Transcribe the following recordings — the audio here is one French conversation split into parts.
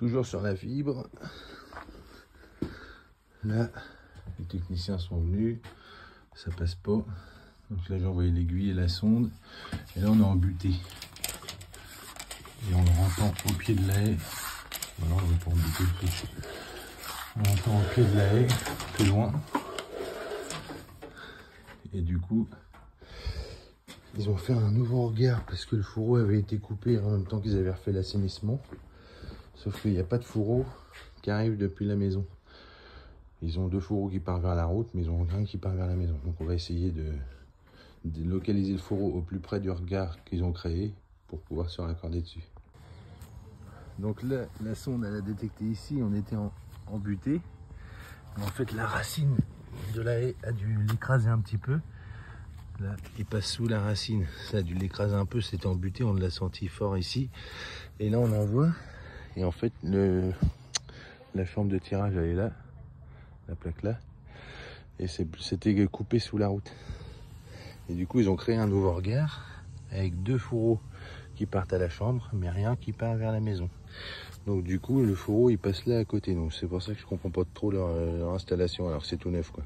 toujours sur la fibre. Là, les techniciens sont venus, ça passe pas. Donc là, j'ai envoyé l'aiguille et la sonde. Et là, on est en butée. Et on le rentre au pied de la haie. Voilà, on va pas en buter le truc. On l'entend au pied de la haie, plus loin. Et du coup, ils ont fait un nouveau regard parce que le fourreau avait été coupé en même temps qu'ils avaient refait l'assainissement. Sauf qu'il n'y a pas de fourreau qui arrive depuis la maison. Ils ont 2 fourreaux qui partent vers la route, mais ils ont aucun qui part vers la maison. Donc on va essayer de localiser le fourreau au plus près du regard qu'ils ont créé pour pouvoir se raccorder dessus. Donc là, la sonde elle a détecté ici, on était en butée. En fait, la racine de la haie a dû l'écraser un petit peu. Là, il passe sous la racine, ça a dû l'écraser un peu, c'était en butée, on l'a senti fort ici. Et là, on en voit. Et en fait, la chambre de tirage, elle est là. La plaque là, et c'était coupé sous la route. Et du coup, ils ont créé un nouveau regard avec 2 fourreaux qui partent à la chambre, mais rien qui part vers la maison. Donc du coup, le fourreau il passe là à côté. Donc c'est pour ça que je comprends pas trop leur installation, alors que c'est tout neuf quoi.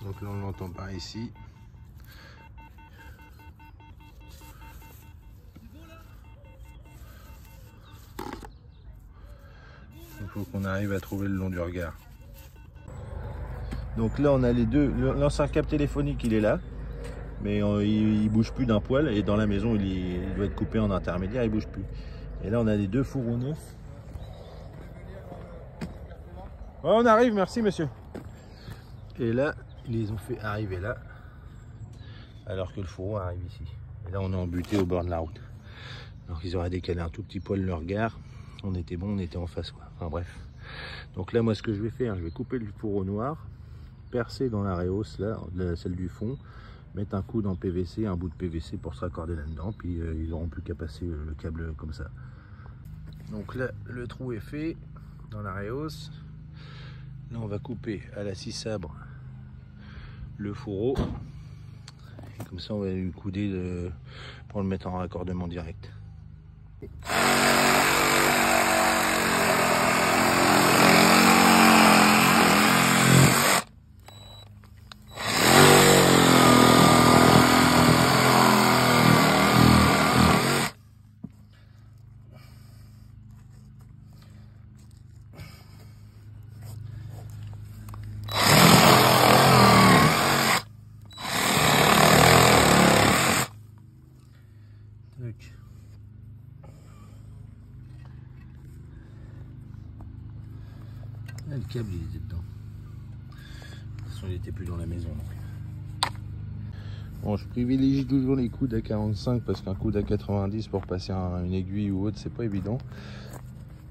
Donc là, on l'entend par ici. Il faut qu'on arrive à trouver le long du regard. Donc là on a les deux, l'ancien câble téléphonique il est là, mais il bouge plus d'un poil, et dans la maison il doit être coupé en intermédiaire, il bouge plus. Et là on a les 2 fourreaux neufs. Oh, on arrive, merci monsieur. Et là ils les ont fait arriver là, alors que le fourreau arrive ici. Et là on est embuté au bord de la route. Alors qu'ils auraient décalé un tout petit poil le regard, on était bon, on était en face quoi. Enfin bref. Donc là moi ce que je vais faire, je vais couper le fourreau noir, percer dans la réhausse là, celle du fond, mettre un coude en PVC, un bout de PVC pour se raccorder là-dedans, puis ils n'auront plus qu'à passer le câble comme ça. Donc là le trou est fait dans la réhausse. Là on va couper à la scie sabre le fourreau, et comme ça on va lui couder pour le mettre en raccordement direct. Là, le câble il était dedans. De toute façon il n'était plus dans la maison. Donc. Bon, je privilégie toujours les coudes à 45 parce qu'un coude à 90 pour passer une aiguille ou autre c'est pas évident.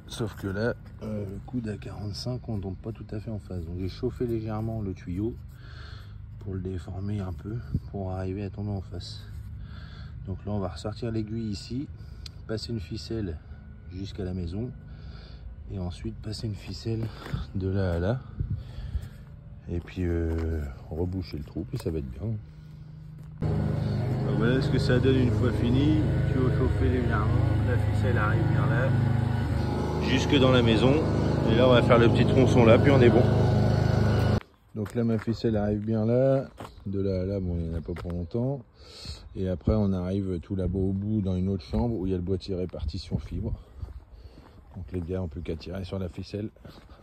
Sauf que là, le coude à 45 on tombe pas tout à fait en face. Donc j'ai chauffé légèrement le tuyau pour le déformer un peu pour arriver à tomber en face. Donc là on va ressortir l'aiguille ici, passer une ficelle jusqu'à la maison et ensuite passer une ficelle de là à là et puis reboucher le trou, puis ça va être bien. Donc voilà ce que ça donne une fois fini. Tuyau chauffé légèrement, la ficelle arrive bien là jusque dans la maison, et là on va faire le petit tronçon là, puis on est bon. Donc là ma ficelle arrive bien là, de là à là, bon il n'y en a pas pour longtemps, et après on arrive tout là-bas au bout dans une autre chambre où il y a le boîtier répartition fibre. Donc les gars n'ont plus qu'à tirer sur la ficelle,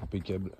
impeccable.